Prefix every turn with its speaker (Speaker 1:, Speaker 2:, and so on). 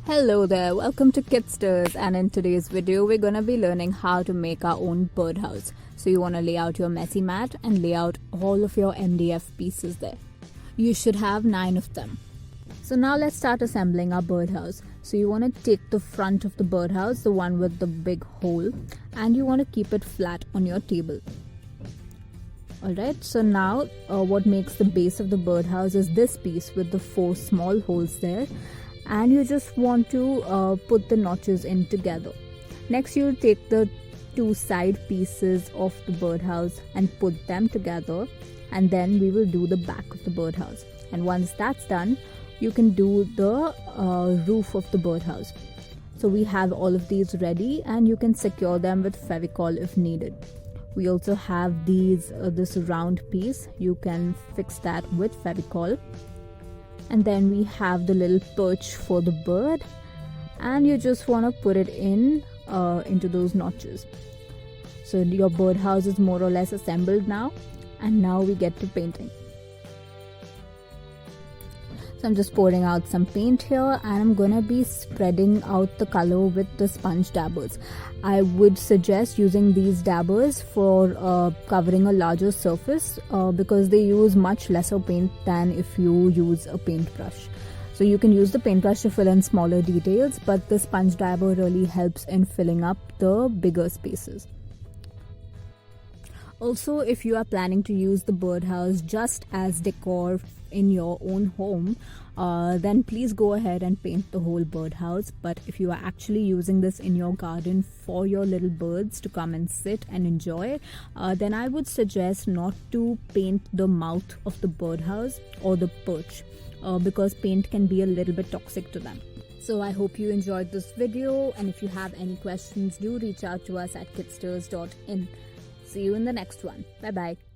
Speaker 1: Hello there, welcome to Kitsters, and in today's video we're gonna be learning how to make our own birdhouse. So you wanna lay out your messy mat and lay out all of your MDF pieces there. You should have 9 of them. So now let's start assembling our birdhouse. So you wanna take the front of the birdhouse, the one with the big hole, and you wanna keep it flat on your table. Alright, so now what makes the base of the birdhouse is this piece with the 4 small holes there. And you just want to put the notches in together. Next you'll take the 2 side pieces of the birdhouse and put them together, and then we will do the back of the birdhouse. And once that's done, you can do the roof of the birdhouse. So we have all of these ready, and you can secure them with Fevicol if needed. We also have this round piece. You can fix that with Fevicol. And then we have the little perch for the bird, and you just want to put it into those notches. So your birdhouse is more or less assembled now, and now we get to painting. So I'm just pouring out some paint here, and I'm gonna be spreading out the color with the sponge dabbers. I would suggest using these dabbers for covering a larger surface because they use much lesser paint than if you use a paintbrush. So you can use the paintbrush to fill in smaller details, but the sponge dabber really helps in filling up the bigger spaces. Also, if you are planning to use the birdhouse just as decor in your own home, then please go ahead and paint the whole birdhouse. But if you are actually using this in your garden for your little birds to come and sit and enjoy, then I would suggest not to paint the mouth of the birdhouse or the perch because paint can be a little bit toxic to them. So I hope you enjoyed this video, and if you have any questions, do reach out to us at kitsters.in. See you in the next one. Bye bye.